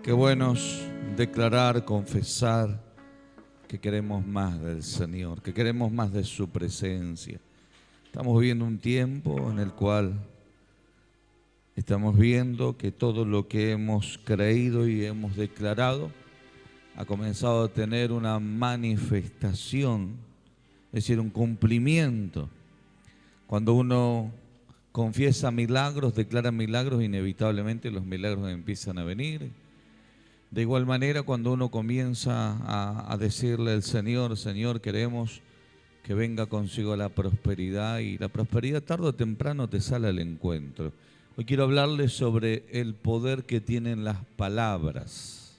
Qué bueno es declarar, confesar que queremos más del Señor, que queremos más de su presencia. Estamos viviendo un tiempo en el cual estamos viendo que todo lo que hemos creído y hemos declarado ha comenzado a tener una manifestación, es decir, un cumplimiento. Cuando uno confiesa milagros, declara milagros, inevitablemente los milagros empiezan a venir. De igual manera, cuando uno comienza a decirle al Señor, Señor, queremos que venga consigo la prosperidad, y la prosperidad tarde o temprano te sale al encuentro. Hoy quiero hablarles sobre el poder que tienen las palabras.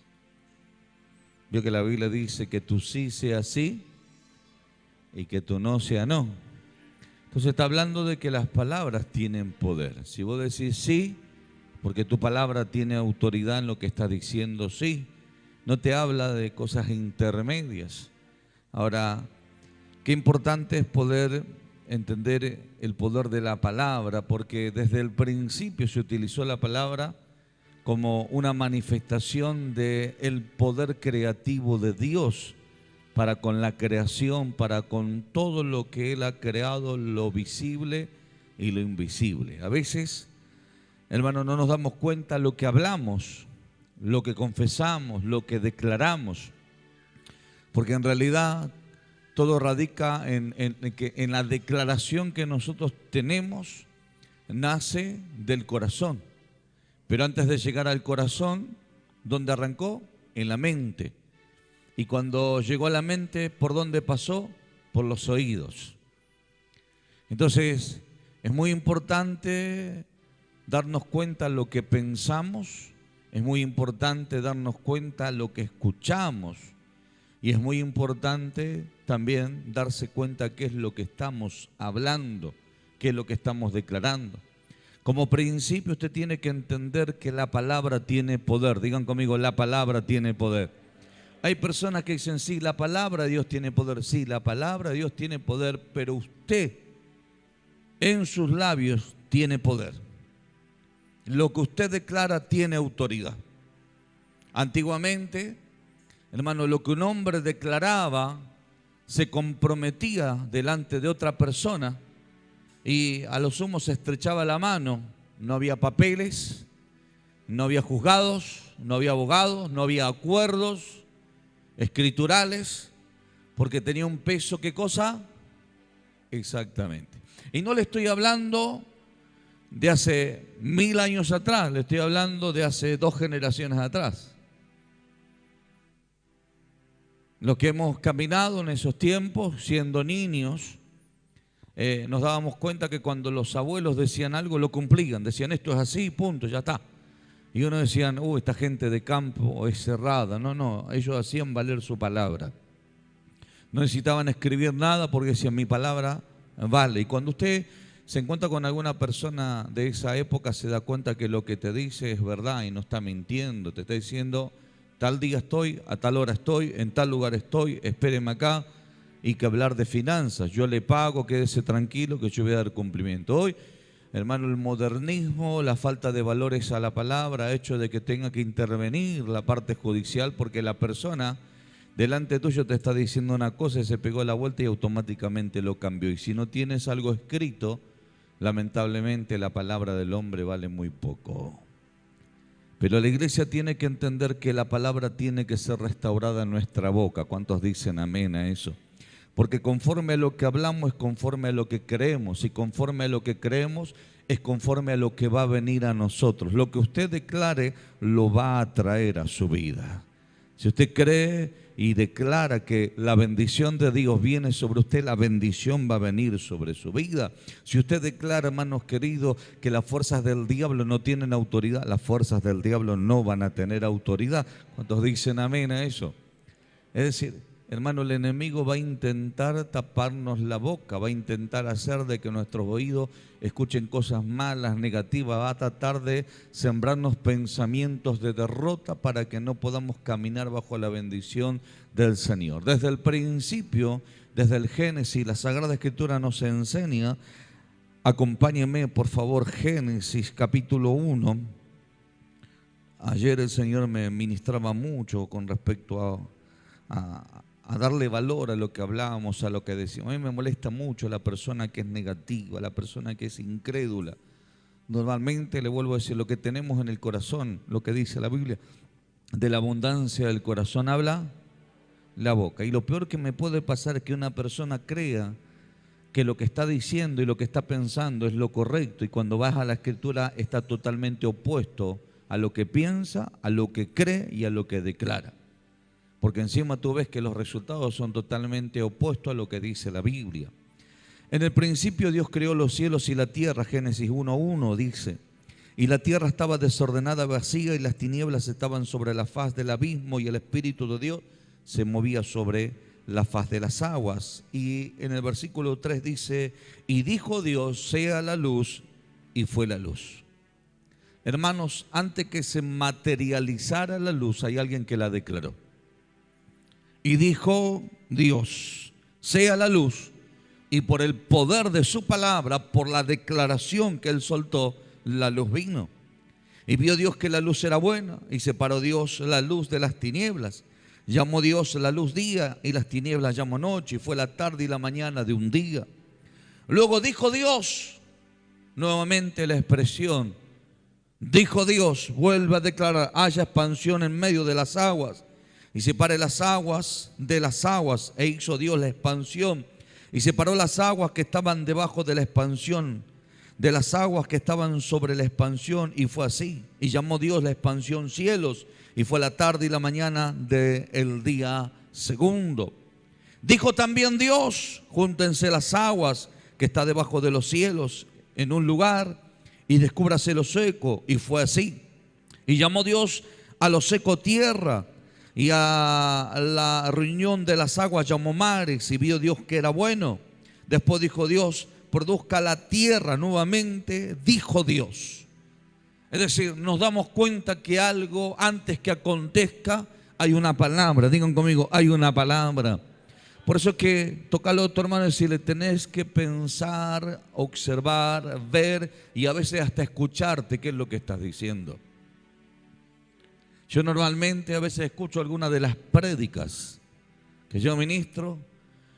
Vio que la Biblia dice que tu sí sea sí y que tu no sea no. Entonces está hablando de que las palabras tienen poder. Si vos decís sí, porque tu palabra tiene autoridad en lo que estás diciendo, sí. No te habla de cosas intermedias. Ahora, qué importante es poder entender el poder de la palabra, porque desde el principio se utilizó la palabra como una manifestación del poder creativo de Dios para con la creación, para con todo lo que Él ha creado, lo visible y lo invisible. A veces, hermano, no nos damos cuenta lo que hablamos, lo que confesamos, lo que declaramos, porque en realidad todo radica en la declaración que nosotros tenemos, nace del corazón. Pero antes de llegar al corazón, ¿dónde arrancó? En la mente. Y cuando llegó a la mente, ¿por dónde pasó? Por los oídos. Entonces, es muy importante darnos cuenta lo que pensamos, es muy importante darnos cuenta lo que escuchamos, y es muy importante también darse cuenta qué es lo que estamos hablando, qué es lo que estamos declarando. Como principio usted tiene que entender que la palabra tiene poder. Digan conmigo, la palabra tiene poder. Hay personas que dicen, sí, la palabra de Dios tiene poder. Sí, la palabra de Dios tiene poder, pero usted en sus labios tiene poder. Lo que usted declara tiene autoridad. Antiguamente, hermano, lo que un hombre declaraba se comprometía delante de otra persona y a lo sumo se estrechaba la mano. No había papeles, no había juzgados, no había abogados, no había acuerdos escriturales, porque tenía un peso, ¿qué cosa? Exactamente. Y no le estoy hablando de hace 1000 años atrás, le estoy hablando de hace 2 generaciones atrás. Los que hemos caminado en esos tiempos, siendo niños, nos dábamos cuenta que cuando los abuelos decían algo, lo cumplían. Decían, esto es así, punto, ya está. Y uno decían, esta gente de campo es cerrada. No, ellos hacían valer su palabra. No necesitaban escribir nada porque decían, mi palabra vale. Y cuando usted se encuentra con alguna persona de esa época, se da cuenta que lo que te dice es verdad y no está mintiendo. Te está diciendo, tal día estoy, a tal hora estoy, en tal lugar estoy, espéreme acá. Y que hablar de finanzas, yo le pago, quédese tranquilo que yo voy a dar cumplimiento. Hoy, hermano, el modernismo, la falta de valores a la palabra ha hecho de que tenga que intervenir la parte judicial, porque la persona delante tuyo te está diciendo una cosa y se pegó la vuelta y automáticamente lo cambió. Y si no tienes algo escrito, lamentablemente la palabra del hombre vale muy poco. Pero la iglesia tiene que entender que la palabra tiene que ser restaurada en nuestra boca. ¿Cuántos dicen amén a eso? Porque conforme a lo que hablamos es conforme a lo que creemos, y conforme a lo que creemos es conforme a lo que va a venir a nosotros. Lo que usted declare lo va a traer a su vida. Si usted cree y declara que la bendición de Dios viene sobre usted, la bendición va a venir sobre su vida. Si usted declara, hermanos queridos, que las fuerzas del diablo no tienen autoridad, las fuerzas del diablo no van a tener autoridad. ¿Cuántos dicen amén a eso? Es decir, hermano, el enemigo va a intentar taparnos la boca, va a intentar hacer de que nuestros oídos escuchen cosas malas, negativas, va a tratar de sembrarnos pensamientos de derrota para que no podamos caminar bajo la bendición del Señor. Desde el principio, desde el Génesis, la Sagrada Escritura nos enseña, acompáñenme por favor, Génesis capítulo 1, Ayer el Señor me ministraba mucho con respecto a darle valor a lo que hablábamos, a lo que decíamos. A mí me molesta mucho la persona que es negativa, la persona que es incrédula. Normalmente, le vuelvo a decir, lo que tenemos en el corazón, lo que dice la Biblia, de la abundancia del corazón habla la boca. Y lo peor que me puede pasar es que una persona crea que lo que está diciendo y lo que está pensando es lo correcto, y cuando vas a la Escritura está totalmente opuesto a lo que piensa, a lo que cree y a lo que declara. Porque encima tú ves que los resultados son totalmente opuestos a lo que dice la Biblia. En el principio Dios creó los cielos y la tierra, Génesis 1:1 dice, y la tierra estaba desordenada, vacía, y las tinieblas estaban sobre la faz del abismo, y el Espíritu de Dios se movía sobre la faz de las aguas. Y en el versículo 3 dice, y dijo Dios, sea la luz, y fue la luz. Hermanos, antes que se materializara la luz, hay alguien que la declaró. Y dijo Dios, sea la luz, y por el poder de su palabra, por la declaración que él soltó, la luz vino. Y vio Dios que la luz era buena, y separó Dios la luz de las tinieblas. Llamó Dios la luz día, y las tinieblas llamó noche, y fue la tarde y la mañana de un día. Luego dijo Dios, nuevamente la expresión, dijo Dios, vuelve a declarar, haya expansión en medio de las aguas, y separe las aguas de las aguas, e hizo Dios la expansión, y separó las aguas que estaban debajo de la expansión de las aguas que estaban sobre la expansión, y fue así. Y llamó Dios la expansión cielos, y fue la tarde y la mañana del día segundo. Dijo también Dios, júntense las aguas que está debajo de los cielos en un lugar, y descúbrase lo seco, y fue así. Y llamó Dios a lo seco tierra, y a la reunión de las aguas llamó mares, y vio Dios que era bueno. Después dijo Dios, produzca la tierra nuevamente, dijo Dios. Es decir, nos damos cuenta que algo antes que acontezca hay una palabra. Digan conmigo, hay una palabra. Por eso es que tócalo a tu hermano y decirle, tenés que pensar, observar, ver y a veces hasta escucharte qué es lo que estás diciendo. Yo normalmente a veces escucho algunas de las prédicas que yo ministro,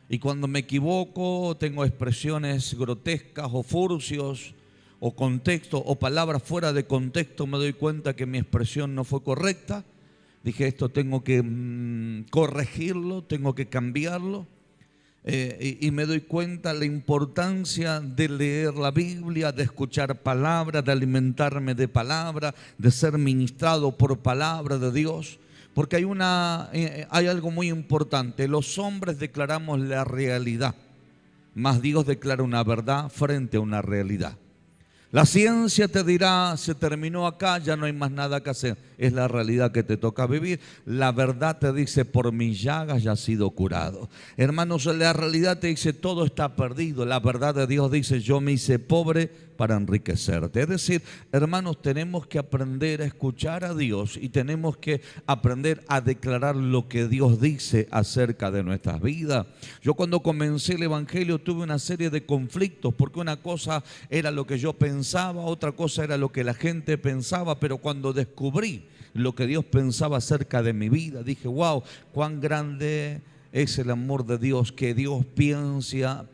y cuando me equivoco tengo expresiones grotescas o furcios o contexto o palabras fuera de contexto, me doy cuenta que mi expresión no fue correcta. Dije, esto tengo que corregirlo, tengo que cambiarlo. Y me doy cuenta la importancia de leer la Biblia, de escuchar palabra, de alimentarme de palabra, de ser ministrado por palabra de Dios. Porque hay algo muy importante. Los hombres declaramos la realidad, mas Dios declara una verdad frente a una realidad. La ciencia te dirá, se terminó acá, ya no hay más nada que hacer. Es la realidad que te toca vivir. La verdad te dice, por mis llagas ya has sido curado. Hermanos, la realidad te dice, todo está perdido. La verdad de Dios dice, yo me hice pobre para enriquecerte. Es decir, hermanos, tenemos que aprender a escuchar a Dios y tenemos que aprender a declarar lo que Dios dice acerca de nuestras vidas. Yo cuando comencé el Evangelio tuve una serie de conflictos, porque una cosa era lo que yo pensaba, otra cosa era lo que la gente pensaba, pero cuando descubrí lo que Dios pensaba acerca de mi vida, dije, wow, cuán grande es el amor de Dios, que Dios piensa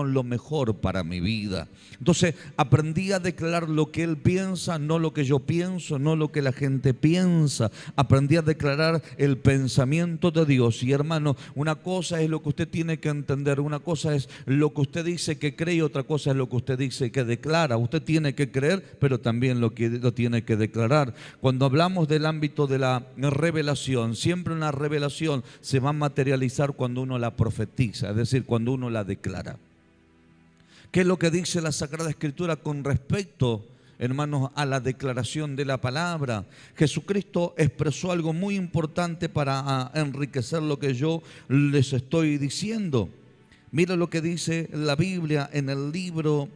lo mejor para mi vida. Entonces aprendí a declarar lo que Él piensa, no lo que yo pienso, no lo que la gente piensa. Aprendí a declarar el pensamiento de Dios. Y hermano, una cosa es lo que usted tiene que entender, una cosa es lo que usted dice que cree y otra cosa es lo que usted dice que declara. Usted tiene que creer, pero también lo tiene que declarar. Cuando hablamos del ámbito de la revelación, siempre una revelación se va a materializar cuando uno la profetiza, es decir, cuando uno la declara. ¿Qué es lo que dice la Sagrada Escritura con respecto, hermanos, a la declaración de la palabra? Jesucristo expresó algo muy importante para enriquecer lo que yo les estoy diciendo. Mira lo que dice la Biblia en el libro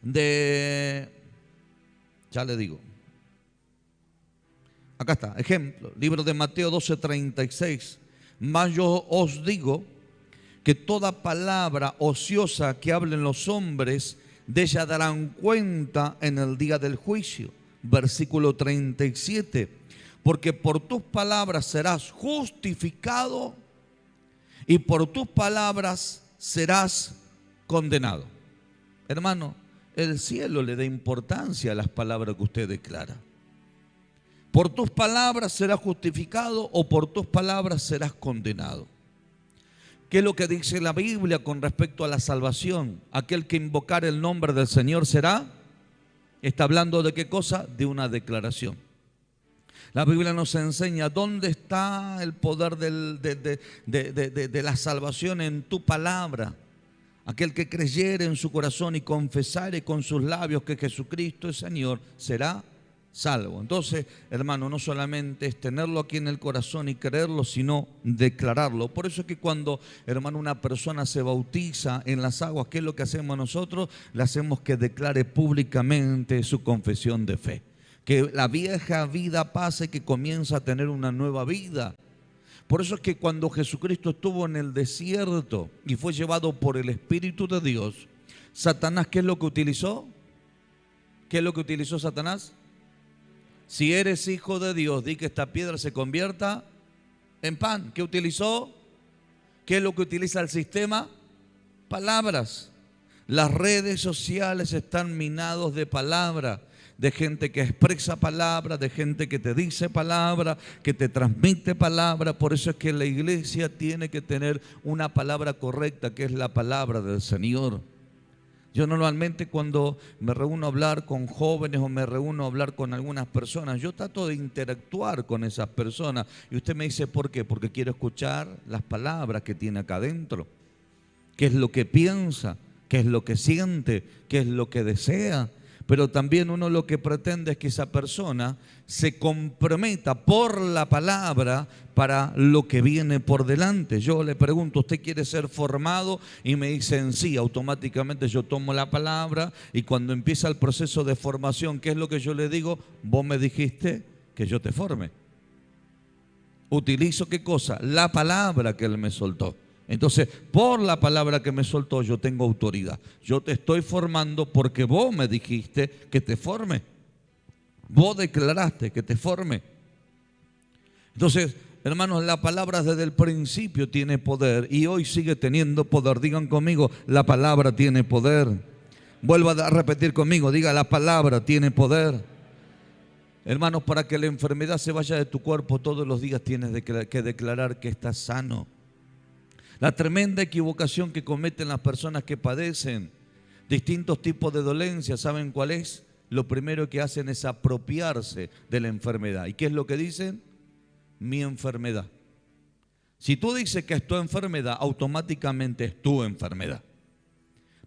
de, ya le digo, acá está, ejemplo, libro de Mateo 12:36. Mas yo os digo que toda palabra ociosa que hablen los hombres, de ella darán cuenta en el día del juicio. versículo 37. Porque por tus palabras serás justificado y por tus palabras serás condenado. Hermano, el cielo le da importancia a las palabras que usted declara. Por tus palabras serás justificado o por tus palabras serás condenado. ¿Qué es lo que dice la Biblia con respecto a la salvación? Aquel que invocar el nombre del Señor será. ¿Está hablando de qué cosa? De una declaración. La Biblia nos enseña dónde está el poder de la salvación en tu palabra. Aquel que creyere en su corazón y confesare con sus labios que Jesucristo es Señor, será salvo. Entonces, hermano, no solamente es tenerlo aquí en el corazón y creerlo, sino declararlo. Por eso es que cuando, hermano, una persona se bautiza en las aguas, ¿qué es lo que hacemos nosotros? Le hacemos que declare públicamente su confesión de fe. Que la vieja vida pase, que comienza a tener una nueva vida. Por eso es que cuando Jesucristo estuvo en el desierto y fue llevado por el Espíritu de Dios, Satanás, ¿qué es lo que utilizó? ¿Qué es lo que utilizó Satanás? Si eres hijo de Dios, di que esta piedra se convierta en pan. ¿Qué utilizó? ¿Qué es lo que utiliza el sistema? Palabras. Las redes sociales están minados de palabra, de gente que expresa palabra, de gente que te dice palabra, que te transmite palabra. Por eso es que la iglesia tiene que tener una palabra correcta, que es la palabra del Señor. Yo normalmente cuando me reúno a hablar con jóvenes o me reúno a hablar con algunas personas, yo trato de interactuar con esas personas. Y usted me dice, ¿por qué? Porque quiero escuchar las palabras que tiene acá adentro. ¿Qué es lo que piensa? ¿Qué es lo que siente? ¿Qué es lo que desea? Pero también uno lo que pretende es que esa persona se comprometa por la palabra para lo que viene por delante. Yo le pregunto, ¿usted quiere ser formado? Y me dicen sí, automáticamente yo tomo la palabra y cuando empieza el proceso de formación, ¿qué es lo que yo le digo? Vos me dijiste que yo te forme. Utilizo ¿qué cosa? La palabra que él me soltó. Entonces, por la palabra que me soltó, yo tengo autoridad. Yo te estoy formando porque vos me dijiste que te forme. Vos declaraste que te forme. Entonces, hermanos, la palabra desde el principio tiene poder y hoy sigue teniendo poder. Digan conmigo, la palabra tiene poder. Vuelva a repetir conmigo, diga, la palabra tiene poder. Hermanos, para que la enfermedad se vaya de tu cuerpo, todos los días tienes que declarar que estás sano. La tremenda equivocación que cometen las personas que padecen distintos tipos de dolencias, ¿saben cuál es? Lo primero que hacen es apropiarse de la enfermedad. ¿Y qué es lo que dicen? Mi enfermedad. Si tú dices que es tu enfermedad, automáticamente es tu enfermedad.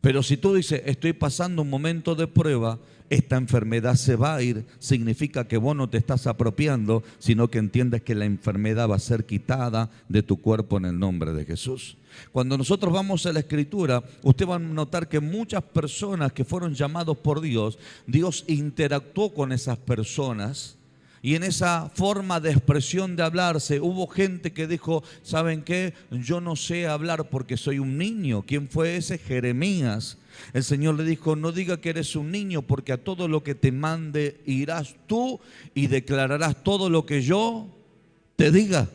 Pero si tú dices, estoy pasando un momento de prueba, esta enfermedad se va a ir, significa que vos no te estás apropiando, sino que entiendes que la enfermedad va a ser quitada de tu cuerpo en el nombre de Jesús. Cuando nosotros vamos a la Escritura, usted va a notar que muchas personas que fueron llamados por Dios, Dios interactuó con esas personas. Y en esa forma de expresión de hablarse, hubo gente que dijo, ¿saben qué? Yo no sé hablar porque soy un niño. ¿Quién fue ese? Jeremías. El Señor le dijo, no diga que eres un niño, porque a todo lo que te mande irás tú y declararás todo lo que yo te diga.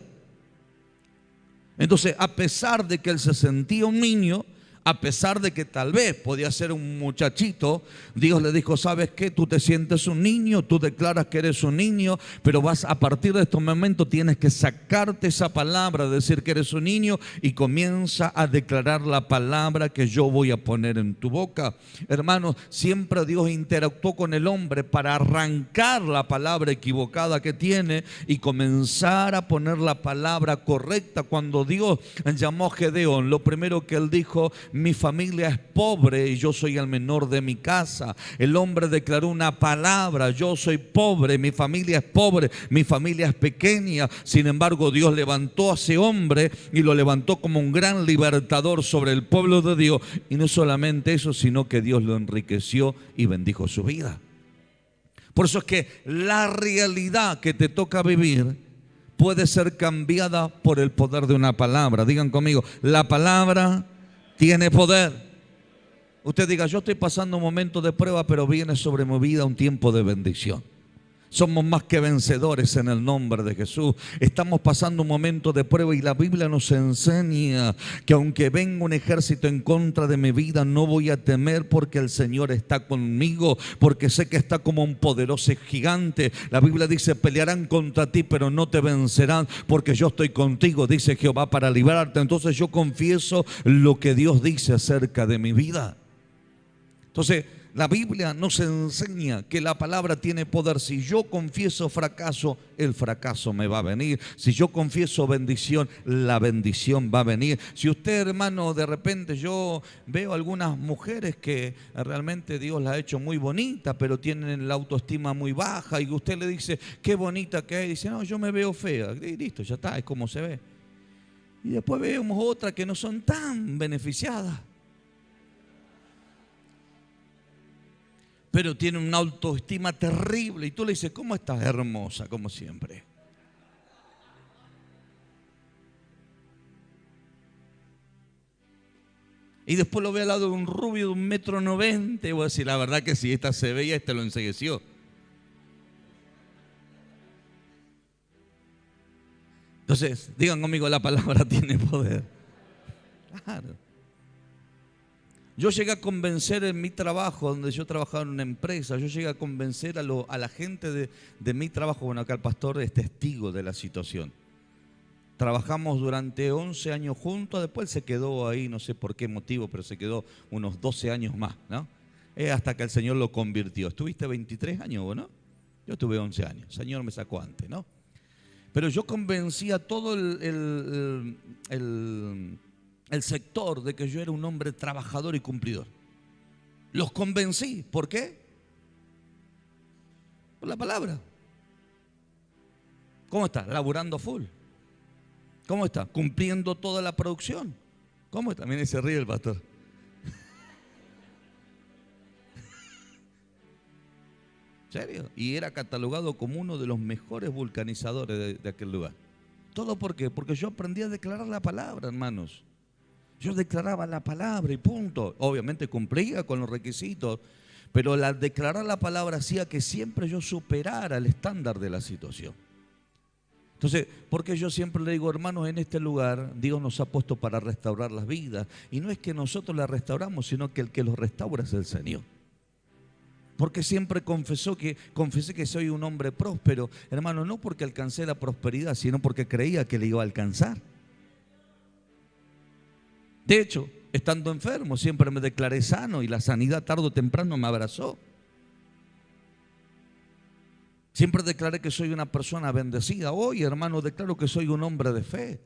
Entonces, a pesar de que él se sentía un niño, a pesar de que tal vez podía ser un muchachito, Dios le dijo, ¿sabes qué? Tú te sientes un niño, tú declaras que eres un niño, pero a partir de este momento tienes que sacarte esa palabra, decir que eres un niño y comienza a declarar la palabra que yo voy a poner en tu boca. Hermanos, siempre Dios interactuó con el hombre para arrancar la palabra equivocada que tiene y comenzar a poner la palabra correcta. Cuando Dios llamó a Gedeón, lo primero que él dijo, mi familia es pobre y yo soy el menor de mi casa. El hombre declaró una palabra, yo soy pobre, mi familia es pobre, mi familia es pequeña. Sin embargo, Dios levantó a ese hombre y lo levantó como un gran libertador sobre el pueblo de Dios. Y no solamente eso, sino que Dios lo enriqueció y bendijo su vida. Por eso es que la realidad que te toca vivir puede ser cambiada por el poder de una palabra. Digan conmigo, la palabra tiene poder. Usted diga, yo estoy pasando un momento de prueba, pero viene sobre mi vida un tiempo de bendición. Somos más que vencedores en el nombre de Jesús. Estamos pasando un momento de prueba y la Biblia nos enseña que aunque venga un ejército en contra de mi vida, no voy a temer porque el Señor está conmigo, porque sé que está como un poderoso gigante. La Biblia dice, pelearán contra ti, pero no te vencerán, porque yo estoy contigo, dice Jehová, para librarte. Entonces yo confieso lo que Dios dice acerca de mi vida. Entonces, la Biblia nos enseña que la palabra tiene poder. Si yo confieso fracaso, el fracaso me va a venir. Si yo confieso bendición, la bendición va a venir. Si usted, hermano, de repente yo veo algunas mujeres que realmente Dios las ha hecho muy bonitas, pero tienen la autoestima muy baja, y usted le dice, qué bonita que es, dice, no, yo me veo fea. Y listo, ya está, es como se ve. Y después vemos otras que no son tan beneficiadas, pero tiene una autoestima terrible. Y tú le dices, ¿cómo estás? Hermosa, como siempre. Y después lo ve al lado de un rubio de 1,90 m. Y voy a decir, la verdad que si esta se veía, este lo ensegueció. Entonces, digan conmigo, la palabra tiene poder. Claro. Yo llegué a convencer en mi trabajo, donde yo trabajaba en una empresa, yo llegué a convencer a la gente de mi trabajo. Bueno, acá el pastor es testigo de la situación. Trabajamos durante 11 años juntos, después se quedó ahí, no sé por qué motivo, pero se quedó unos 12 años más, ¿no? Hasta que el Señor lo convirtió. ¿Estuviste 23 años vos, no? Yo estuve 11 años, el Señor me sacó antes, ¿no? Pero yo convencí a todo el sector de que yo era un hombre trabajador y cumplidor. Los convencí. ¿Por qué? Por la palabra. ¿Cómo está? Laburando full. ¿Cómo está? Cumpliendo toda la producción. ¿Cómo está? Miren, se ríe el pastor. ¿Serio? Y era catalogado como uno de los mejores vulcanizadores de aquel lugar. ¿Todo por qué? Porque yo aprendí a declarar la palabra, hermanos. Yo declaraba la palabra y punto. Obviamente cumplía con los requisitos, pero al declarar la palabra hacía que siempre yo superara el estándar de la situación. Entonces, porque yo siempre le digo, hermanos, en este lugar Dios nos ha puesto para restaurar las vidas. Y no es que nosotros las restauramos, sino que el que los restaura es el Señor. Porque siempre confesé que soy un hombre próspero, hermano, no porque alcancé la prosperidad, sino porque creía que le iba a alcanzar. De hecho, estando enfermo, siempre me declaré sano y la sanidad tarde o temprano me abrazó. Siempre declaré que soy una persona bendecida. Hoy, hermano, declaro que soy un hombre de fe.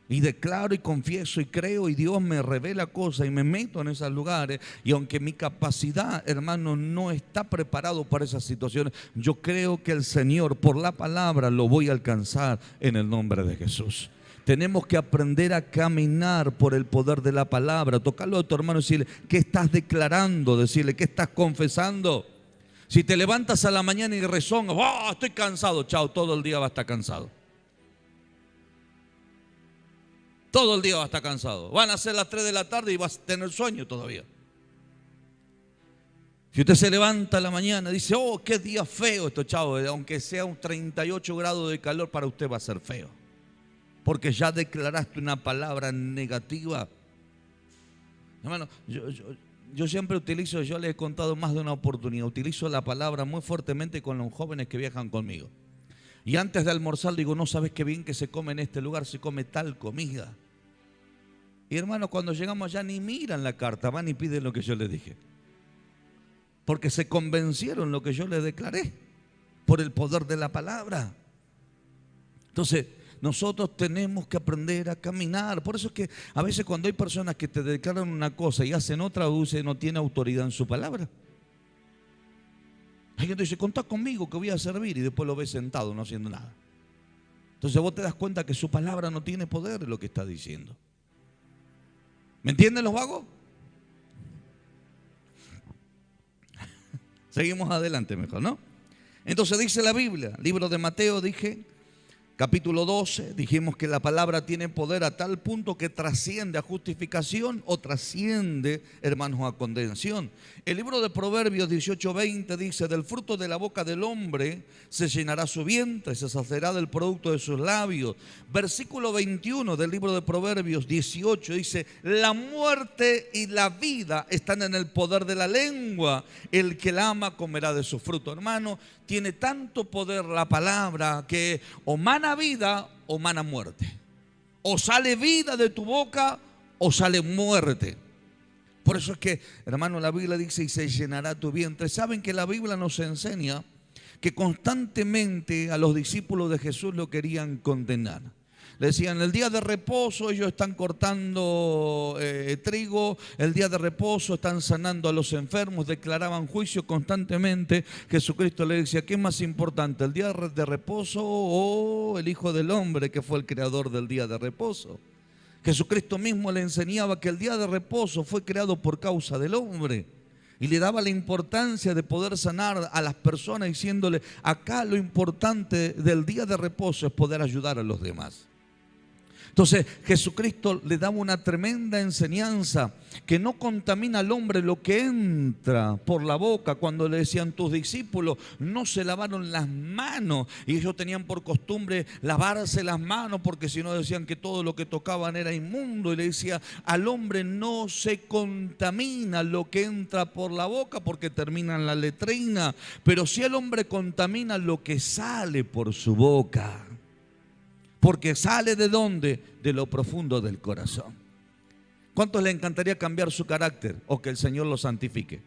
Y declaro y confieso y creo y Dios me revela cosas y me meto en esos lugares. Y aunque mi capacidad, hermano, no está preparado para esas situaciones, yo creo que el Señor, por la palabra, lo voy a alcanzar en el nombre de Jesús. Tenemos que aprender a caminar por el poder de la palabra. Tocarlo a tu hermano y decirle, ¿qué estás declarando? Decirle, ¿qué estás confesando? Si te levantas a la mañana y rezongas, ¡oh, estoy cansado! Chao, todo el día va a estar cansado. Todo el día va a estar cansado. Van a ser las 3 de la tarde y vas a tener sueño todavía. Si usted se levanta a la mañana y dice, oh, qué día feo esto, chavo, aunque sea un 38 grados de calor, para usted va a ser feo. Porque ya declaraste una palabra negativa. Hermano, yo siempre utilizo, yo le he contado más de una oportunidad, utilizo la palabra muy fuertemente con los jóvenes que viajan conmigo. Y antes de almorzar digo, no sabes qué bien que se come en este lugar, se come tal comida. Y hermano, cuando llegamos allá ni miran la carta, van y piden lo que yo les dije. Porque se convencieron lo que yo les declaré por el poder de la palabra. Entonces, nosotros tenemos que aprender a caminar. Por eso es que a veces cuando hay personas que te declaran una cosa y hacen otra, usted no tiene autoridad en su palabra. Hay gente que dice, contá conmigo que voy a servir, y después lo ves sentado no haciendo nada. Entonces vos te das cuenta que su palabra no tiene poder en lo que está diciendo. ¿Me entienden los vagos? Seguimos adelante mejor, ¿no? Entonces dice la Biblia, libro de Mateo, dije, Capítulo 12, dijimos que la palabra tiene poder a tal punto que trasciende a justificación o trasciende, hermanos, a condenación. El libro de Proverbios 18:20 dice: del fruto de la boca del hombre se llenará su vientre, se saciará del producto de sus labios. Versículo 21 del libro de Proverbios 18 dice: la muerte y la vida están en el poder de la lengua, el que la ama comerá de su fruto. Hermano, tiene tanto poder la palabra que o mana vida o mana muerte. O sale vida de tu boca o sale muerte. Por eso es que, hermano, la Biblia dice: y se llenará tu vientre. Saben que la Biblia nos enseña que constantemente a los discípulos de Jesús lo querían condenar. Le decían: el día de reposo ellos están cortando trigo, el día de reposo están sanando a los enfermos, declaraban juicio constantemente. Jesucristo le decía: ¿qué es más importante, el día de reposo o el Hijo del Hombre, que fue el creador del día de reposo? Jesucristo mismo le enseñaba que el día de reposo fue creado por causa del hombre. Y le daba la importancia de poder sanar a las personas, diciéndole: acá lo importante del día de reposo es poder ayudar a los demás. Entonces Jesucristo le daba una tremenda enseñanza que no contamina al hombre lo que entra por la boca. Cuando le decían: tus discípulos no se lavaron las manos, y ellos tenían por costumbre lavarse las manos porque si no decían que todo lo que tocaban era inmundo, y le decía: al hombre no se contamina lo que entra por la boca porque termina en la letrina, pero sí el hombre contamina lo que sale por su boca. Porque sale ¿de dónde? De lo profundo del corazón. ¿Cuántos le encantaría cambiar su carácter o que el Señor lo santifique?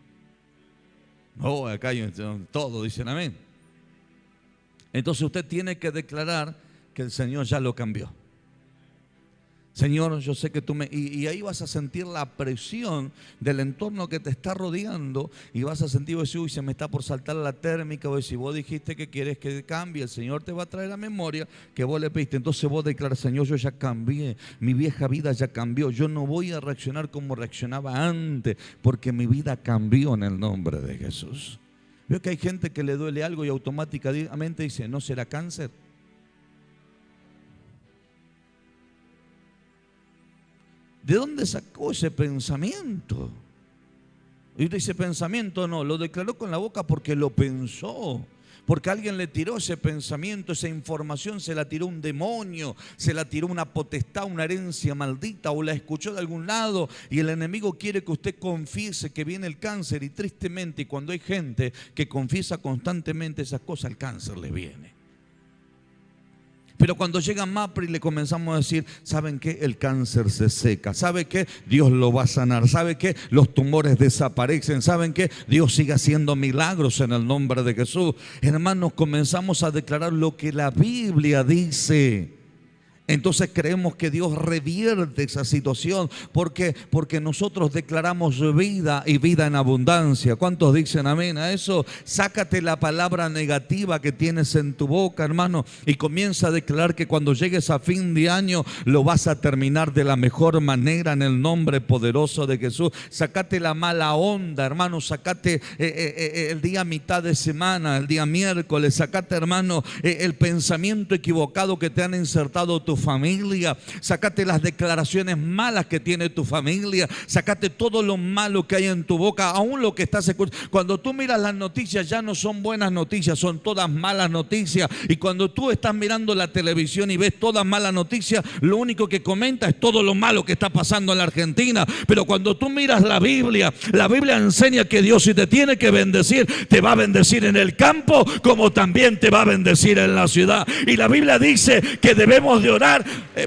No, acá todos dicen amén. Entonces usted tiene que declarar que el Señor ya lo cambió. Señor, yo sé que tú me... Y ahí vas a sentir la presión del entorno que te está rodeando, y vas a sentir: uy, se me está por saltar la térmica, o si vos dijiste que quieres que cambie, el Señor te va a traer a memoria que vos le pediste. Entonces vos declaras: Señor, yo ya cambié, mi vieja vida ya cambió, yo no voy a reaccionar como reaccionaba antes, porque mi vida cambió en el nombre de Jesús. Veo que hay gente que le duele algo y automáticamente dice: ¿no será cáncer? ¿De dónde sacó ese pensamiento? Y ese pensamiento no, lo declaró con la boca porque lo pensó. Porque alguien le tiró ese pensamiento, esa información, se la tiró un demonio, se la tiró una potestad, una herencia maldita, o la escuchó de algún lado, y el enemigo quiere que usted confiese que viene el cáncer. Y tristemente, cuando hay gente que confiesa constantemente esas cosas, el cáncer le viene. Pero cuando llega MAPRE y le comenzamos a decir: ¿saben qué? El cáncer se seca. ¿Sabe qué? Dios lo va a sanar. ¿Sabe qué? Los tumores desaparecen. ¿Saben qué? Dios sigue haciendo milagros en el nombre de Jesús. Hermanos, comenzamos a declarar lo que la Biblia dice. Entonces creemos que Dios revierte esa situación. ¿Por qué? Porque nosotros declaramos vida y vida en abundancia. ¿Cuántos dicen amén a eso? Sácate la palabra negativa que tienes en tu boca, hermano, y comienza a declarar que cuando llegues a fin de año lo vas a terminar de la mejor manera en el nombre poderoso de Jesús. Sácate la mala onda, hermano. Sácate el día mitad de semana, el día miércoles. Sácate, hermano, el pensamiento equivocado que te han insertado tu familia. Sácate las declaraciones malas que tiene tu familia. Sácate todo lo malo que hay en tu boca, aún lo que estás escuchando. Cuando tú miras las noticias, ya no son buenas noticias, son todas malas noticias. Y cuando tú estás mirando la televisión y ves todas malas noticias, lo único que comenta es todo lo malo que está pasando en la Argentina. Pero cuando tú miras la Biblia enseña que Dios, si te tiene que bendecir, te va a bendecir en el campo como también te va a bendecir en la ciudad. Y la Biblia dice que debemos de orar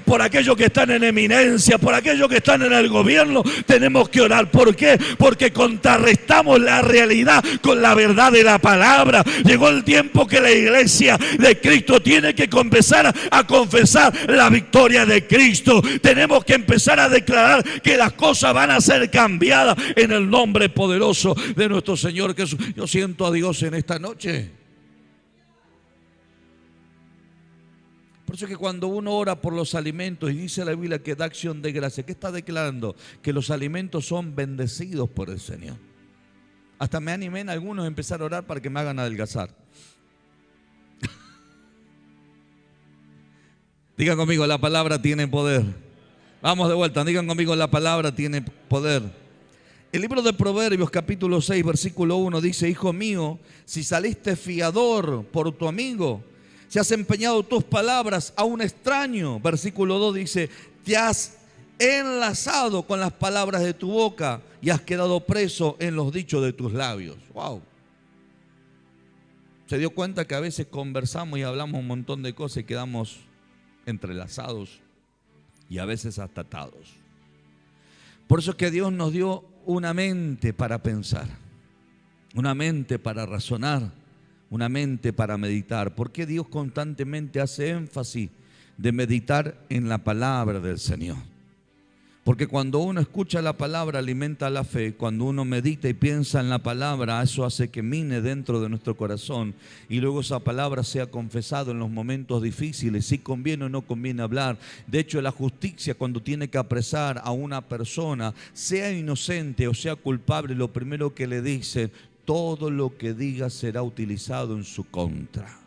por aquellos que están en eminencia, por aquellos que están en el gobierno. Tenemos que orar. ¿Por qué? Porque contrarrestamos la realidad con la verdad de la palabra. Llegó el tiempo que la iglesia de Cristo tiene que empezar a confesar la victoria de Cristo. Tenemos que empezar a declarar que las cosas van a ser cambiadas en el nombre poderoso de nuestro Señor Jesús. Yo siento a Dios en esta noche. Por eso es que cuando uno ora por los alimentos y dice la Biblia que da acción de gracia, ¿qué está declarando? Que los alimentos son bendecidos por el Señor. Hasta me animé en algunos a empezar a orar para que me hagan adelgazar. Digan conmigo, la palabra tiene poder. Vamos de vuelta, digan conmigo, la palabra tiene poder. El libro de Proverbios capítulo 6 versículo 1 dice: hijo mío, si saliste fiador por tu amigo, si has empeñado tus palabras a un extraño. Versículo 2 dice: te has enlazado con las palabras de tu boca y has quedado preso en los dichos de tus labios. Wow. Se dio cuenta que a veces conversamos y hablamos un montón de cosas y quedamos entrelazados y a veces hasta atados. Por eso es que Dios nos dio una mente para pensar, una mente para razonar, una mente para meditar. ¿Por qué Dios constantemente hace énfasis de meditar en la palabra del Señor? Porque cuando uno escucha la palabra alimenta la fe. Cuando uno medita y piensa en la palabra, eso hace que mine dentro de nuestro corazón y luego esa palabra sea confesada en los momentos difíciles, si conviene o no conviene hablar. De hecho, la justicia, cuando tiene que apresar a una persona, sea inocente o sea culpable, lo primero que le dice: todo lo que diga será utilizado en su contra.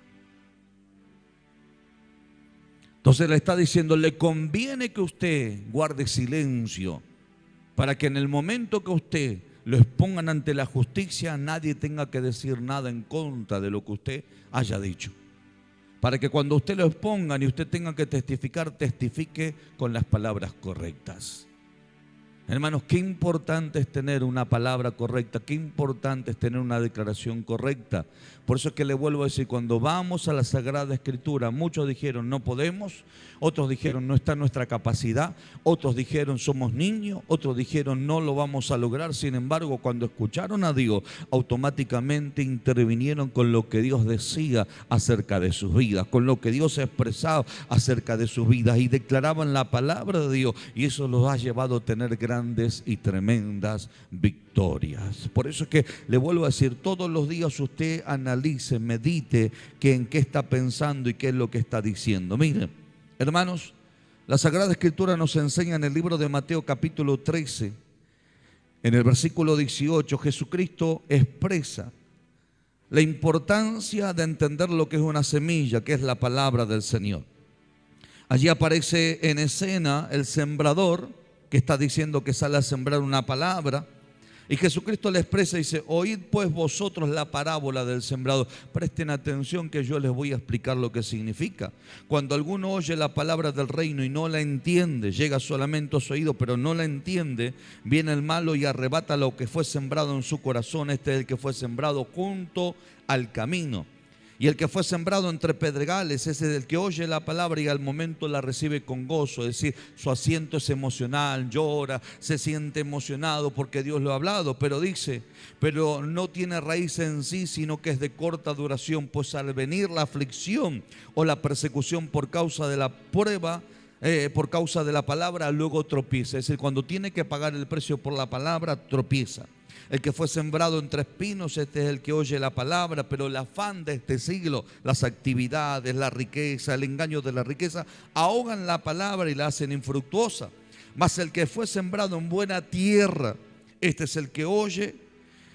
Entonces le está diciendo: le conviene que usted guarde silencio para que en el momento que usted lo expongan ante la justicia, nadie tenga que decir nada en contra de lo que usted haya dicho. Para que cuando usted lo expongan y usted tenga que testificar, testifique con las palabras correctas. Hermanos, qué importante es tener una palabra correcta, qué importante es tener una declaración correcta. Por eso es que le vuelvo a decir, cuando vamos a la Sagrada Escritura, muchos dijeron no podemos, otros dijeron no está en nuestra capacidad, otros dijeron somos niños, otros dijeron no lo vamos a lograr. Sin embargo, cuando escucharon a Dios, automáticamente intervinieron con lo que Dios decía acerca de sus vidas, con lo que Dios expresaba acerca de sus vidas y declaraban la palabra de Dios, y eso los ha llevado a tener grandes y tremendas victorias. Por eso es que le vuelvo a decir, todos los días usted analice, medite que en qué está pensando y qué es lo que está diciendo. Miren, hermanos, la Sagrada Escritura nos enseña en el libro de Mateo capítulo 13, en el versículo 18, Jesucristo expresa la importancia de entender lo que es una semilla, que es la palabra del Señor. Allí aparece en escena el sembrador, que está diciendo que sale a sembrar una palabra, y Jesucristo le expresa y dice: oíd pues vosotros la parábola del sembrador. Presten atención que yo les voy a explicar lo que significa. Cuando alguno oye la palabra del reino y no la entiende, llega solamente a su oído pero no la entiende, viene el malo y arrebata lo que fue sembrado en su corazón. Este es el que fue sembrado junto al camino. Y el que fue sembrado entre pedregales, ese es el que oye la palabra y al momento la recibe con gozo. Es decir, su asiento es emocional, llora, se siente emocionado porque Dios lo ha hablado. Pero dice, pero no tiene raíz en sí, sino que es de corta duración. Pues al venir la aflicción o la persecución por causa de la prueba, por causa de la palabra, luego tropieza. Es decir, cuando tiene que pagar el precio por la palabra, tropieza. El que fue sembrado entre espinos, este es el que oye la palabra, pero el afán de este siglo, las actividades, la riqueza, el engaño de la riqueza, ahogan la palabra y la hacen infructuosa. Mas el que fue sembrado en buena tierra, este es el que oye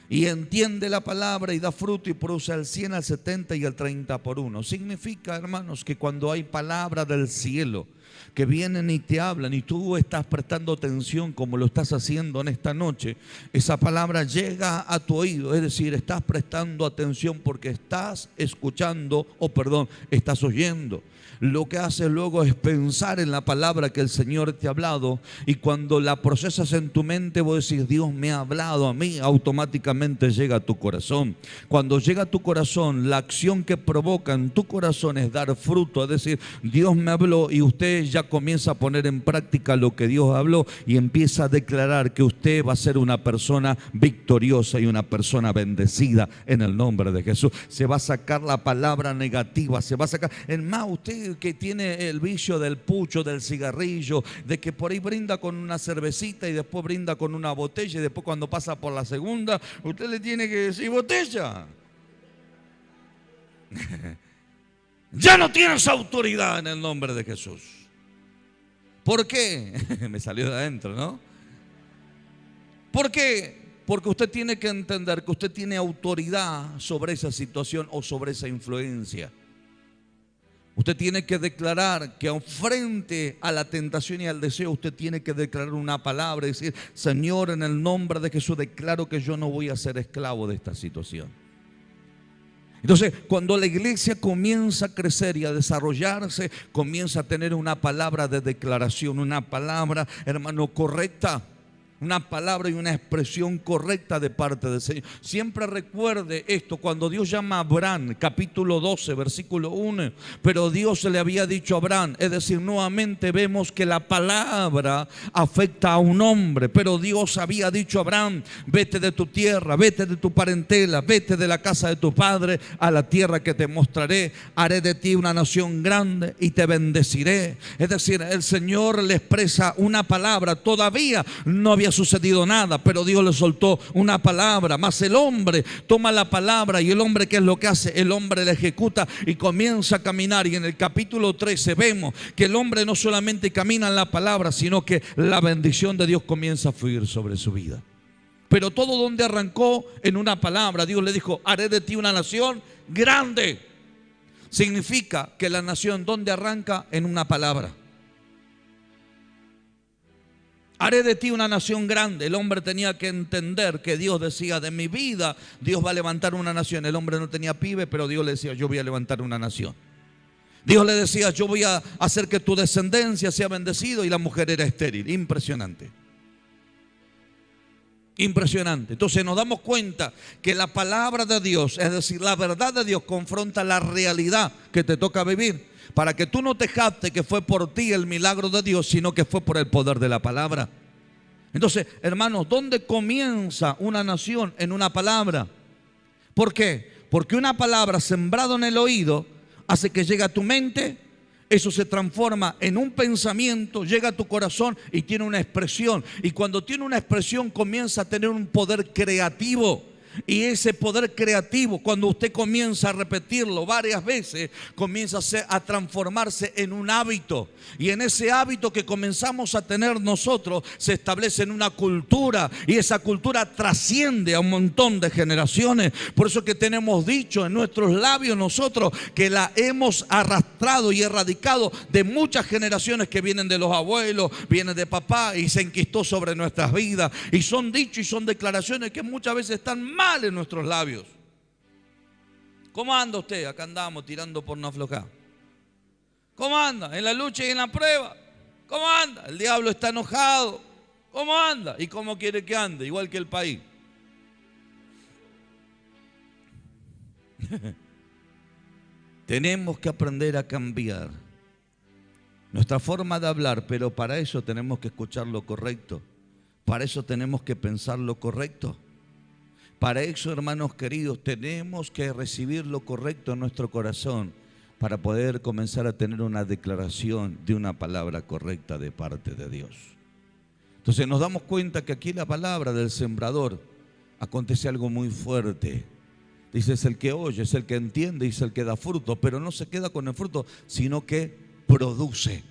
y entiende la palabra y da fruto y produce al 100, al 70 y al 30 por uno. Significa, hermanos, que cuando hay palabra del cielo que vienen y te hablan y tú estás prestando atención como lo estás haciendo en esta noche, esa palabra llega a tu oído, es decir, estás prestando atención porque estás escuchando, estás oyendo. Lo que haces luego es pensar en la palabra que el Señor te ha hablado, y cuando la procesas en tu mente, vos decís: Dios me ha hablado a mí, automáticamente llega a tu corazón. Cuando llega a tu corazón, la acción que provoca en tu corazón es dar fruto, es decir, Dios me habló, y usted ya comienza a poner en práctica lo que Dios habló y empieza a declarar que usted va a ser una persona victoriosa y una persona bendecida en el nombre de Jesús. Se va a sacar la palabra negativa, se va a sacar. Es más, usted que tiene el vicio del pucho, del cigarrillo, de que por ahí brinda con una cervecita y después brinda con una botella y después cuando pasa por la segunda, usted le tiene que decir: botella. Ya no tienes autoridad en el nombre de Jesús. ¿Por qué? Me salió de adentro, ¿no? ¿Por qué? Porque usted tiene que entender que usted tiene autoridad sobre esa situación o sobre esa influencia. Usted tiene que declarar que frente a la tentación y al deseo, usted tiene que declarar una palabra y decir: Señor, en el nombre de Jesús declaro que yo no voy a ser esclavo de esta situación. Entonces, cuando la iglesia comienza a crecer y a desarrollarse, comienza a tener una palabra de declaración, una palabra, hermano, correcta. Una palabra y una expresión correcta de parte del Señor. Siempre recuerde esto, cuando Dios llama a Abraham, capítulo 12, versículo 1, pero Dios le había dicho a Abraham, es decir, nuevamente vemos que la palabra afecta a un hombre, pero Dios había dicho a Abraham: vete de tu tierra, vete de tu parentela, vete de la casa de tu padre a la tierra que te mostraré, haré de ti una nación grande y te bendeciré. Es decir, el Señor le expresa una palabra, todavía no había sucedido nada, pero Dios le soltó una palabra. Más el hombre toma la palabra, y el hombre, ¿qué es lo que hace? El hombre la ejecuta y comienza a caminar. Y en el capítulo 13 vemos que el hombre no solamente camina en la palabra, sino que la bendición de Dios comienza a fluir sobre su vida. Pero todo donde arrancó en una palabra. Dios le dijo: haré de ti una nación grande. Significa que la nación, ¿dónde arranca? En una palabra. Haré de ti una nación grande. El hombre tenía que entender que Dios decía: de mi vida Dios va a levantar una nación. El hombre no tenía pibe, pero Dios le decía: yo voy a levantar una nación. Dios le decía: yo voy a hacer que tu descendencia sea bendecido. Y la mujer era estéril. Impresionante. Impresionante. Entonces nos damos cuenta que la palabra de Dios, es decir, la verdad de Dios, confronta la realidad que te toca vivir, para que tú no te jactes que fue por ti el milagro de Dios, sino que fue por el poder de la palabra. Entonces, hermanos, ¿dónde comienza una nación? En una palabra. ¿Por qué? Porque una palabra sembrada en el oído hace que llegue a tu mente. Eso se transforma en un pensamiento, llega a tu corazón y tiene una expresión. Y cuando tiene una expresión, comienza a tener un poder creativo. Y ese poder creativo, cuando usted comienza a repetirlo varias veces, comienza a transformarse en un hábito. Y en ese hábito que comenzamos a tener nosotros, se establece en una cultura. Y esa cultura trasciende a un montón de generaciones. Por eso que tenemos dicho en nuestros labios nosotros, que la hemos arrastrado y erradicado de muchas generaciones que vienen de los abuelos, vienen de papá, y se enquistó sobre nuestras vidas. Y son dichos y son declaraciones que muchas veces están mal en nuestros labios. ¿Cómo anda usted? Acá andamos tirando por no aflojar. ¿Cómo anda? En la lucha y en la prueba. ¿Cómo anda? El diablo está enojado. ¿Cómo anda? ¿Y cómo quiere que ande? Igual que el país. Tenemos que aprender a cambiar nuestra forma de hablar, pero para eso tenemos que escuchar lo correcto. Para eso tenemos que pensar lo correcto. Para eso, hermanos queridos, tenemos que recibir lo correcto en nuestro corazón para poder comenzar a tener una declaración de una palabra correcta de parte de Dios. Entonces nos damos cuenta que aquí la palabra del sembrador acontece algo muy fuerte. Dice: es el que oye, es el que entiende, es el que da fruto, pero no se queda con el fruto, sino que produce,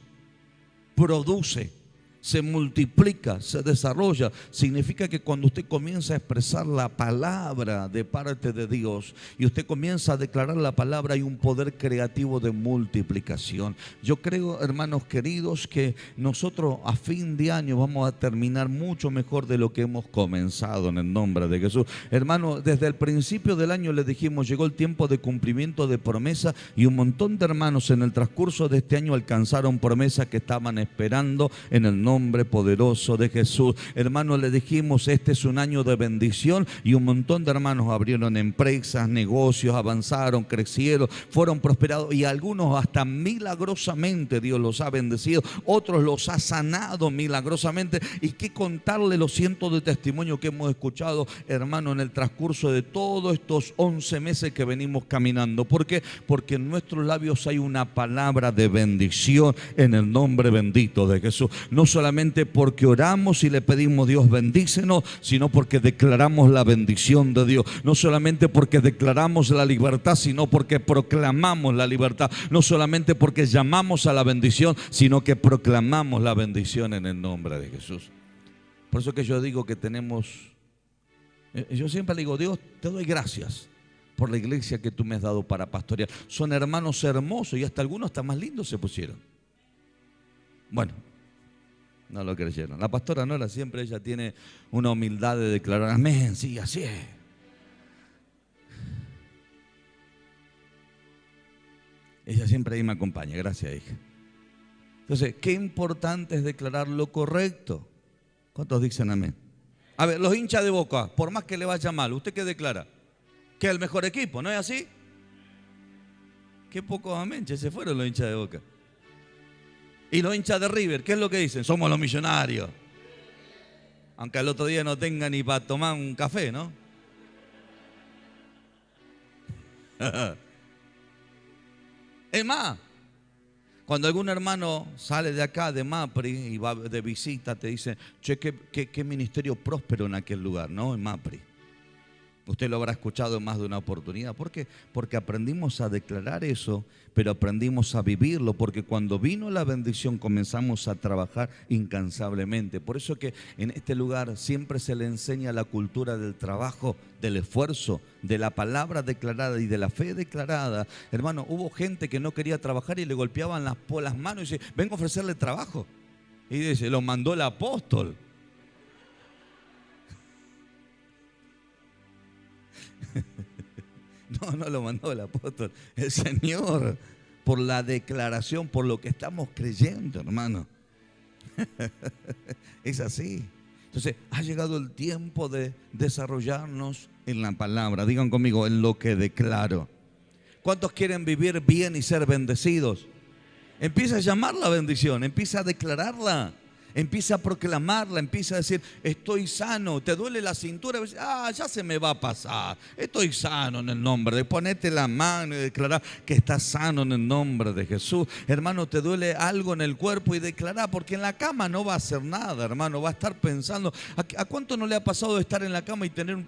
se multiplica, se desarrolla. Significa que cuando usted comienza a expresar la palabra de parte de Dios y usted comienza a declarar la palabra, hay un poder creativo de multiplicación. Yo creo, hermanos queridos, que nosotros a fin de año vamos a terminar mucho mejor de lo que hemos comenzado, en el nombre de Jesús. Hermano, desde el principio del año le dijimos: llegó el tiempo de cumplimiento de promesa, y un montón de hermanos en el transcurso de este año alcanzaron promesas que estaban esperando en el nombre poderoso de Jesús. Hermanos, le dijimos: este es un año de bendición, y un montón de hermanos abrieron empresas, negocios, avanzaron, crecieron, fueron prosperados, y algunos hasta milagrosamente Dios los ha bendecido, otros los ha sanado milagrosamente. Y qué contarle los cientos de testimonios que hemos escuchado, hermano, en el transcurso de todos estos 11 meses que venimos caminando. ¿Por qué? Porque en nuestros labios hay una palabra de bendición en el nombre bendito de Jesús. No solamente porque oramos y le pedimos: Dios bendícenos, sino porque declaramos la bendición de Dios. No solamente porque declaramos la libertad, sino porque proclamamos la libertad. No solamente porque llamamos a la bendición, sino que proclamamos la bendición en el nombre de Jesús. Por eso que yo digo que tenemos, yo siempre le digo: Dios, te doy gracias por la iglesia que tú me has dado para pastorear. Son hermanos hermosos y hasta algunos hasta más lindos se pusieron. Bueno, no lo creyeron. La pastora Nora siempre ella tiene una humildad de declarar, amén, sí, así es. Ella siempre ahí me acompaña, gracias, hija. Entonces, qué importante es declarar lo correcto. ¿Cuántos dicen amén? A ver, los hinchas de Boca, por más que le vaya mal, ¿usted qué declara? Que es el mejor equipo, ¿no es así? Qué pocos amén, se fueron los hinchas de Boca. Y los hinchas de River, ¿qué es lo que dicen? Somos los millonarios. Aunque al otro día no tengan ni para tomar un café, ¿no? Es más, cuando algún hermano sale de acá, de Mapri, y va de visita, te dice, che, qué ministerio próspero en aquel lugar, ¿no? En Mapri. Usted lo habrá escuchado en más de una oportunidad. ¿Por qué? Porque aprendimos a declarar eso, pero aprendimos a vivirlo, porque cuando vino la bendición comenzamos a trabajar incansablemente. Por eso que en este lugar siempre se le enseña la cultura del trabajo, del esfuerzo, de la palabra declarada y de la fe declarada. Hermano, hubo gente que no quería trabajar y le golpeaban las manos y dice, vengo a ofrecerle trabajo. Y dice, lo mandó el apóstol. No lo mandó el apóstol, el Señor, por la declaración, por lo que estamos creyendo, hermano. Es así. Entonces, ha llegado el tiempo de desarrollarnos en la palabra. Digan conmigo, en lo que declaro. ¿Cuántos quieren vivir bien y ser bendecidos? Empieza a llamar la bendición, empieza a declararla. Empieza a proclamarla, empieza a decir, estoy sano, te duele la cintura, ya se me va a pasar, estoy sano en el nombre de, ponete la mano y declarar que estás sano en el nombre de Jesús. Hermano, te duele algo en el cuerpo y declarar, porque en la cama no va a hacer nada, hermano, va a estar pensando. ¿A cuánto no le ha pasado de estar en la cama y tener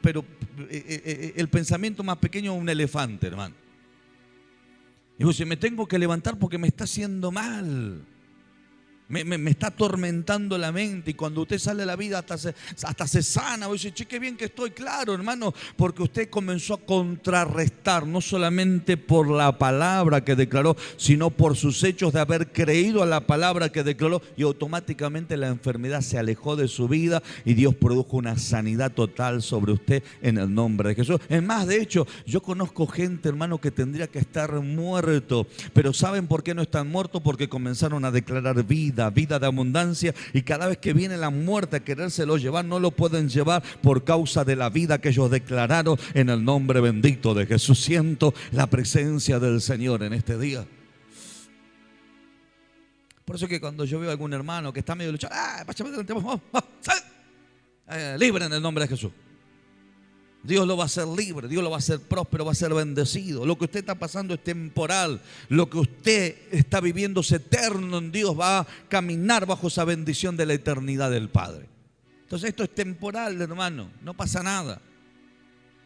el pensamiento más pequeño de un elefante, hermano? Y vos dices, me tengo que levantar porque me está haciendo mal. Me está atormentando la mente, y cuando usted sale a la vida hasta se sana. Dice, che, qué bien que estoy, claro, hermano, porque usted comenzó a contrarrestar, no solamente por la palabra que declaró, sino por sus hechos de haber creído a la palabra que declaró, y automáticamente la enfermedad se alejó de su vida y Dios produjo una sanidad total sobre usted en el nombre de Jesús. Es más, de hecho, yo conozco gente, hermano, que tendría que estar muerto, pero ¿saben por qué no están muertos? Porque comenzaron a declarar vida de abundancia, y cada vez que viene la muerte a querérselo llevar, no lo pueden llevar por causa de la vida que ellos declararon en el nombre bendito de Jesús. Siento la presencia del Señor en este día. Por eso que cuando yo veo a algún hermano que está medio luchando, libre en el nombre de Jesús. Dios lo va a hacer libre, Dios lo va a hacer próspero, va a ser bendecido. Lo que usted está pasando es temporal. Lo que usted está viviendo es eterno en Dios. Va a caminar bajo esa bendición de la eternidad del Padre. Entonces esto es temporal, hermano. No pasa nada.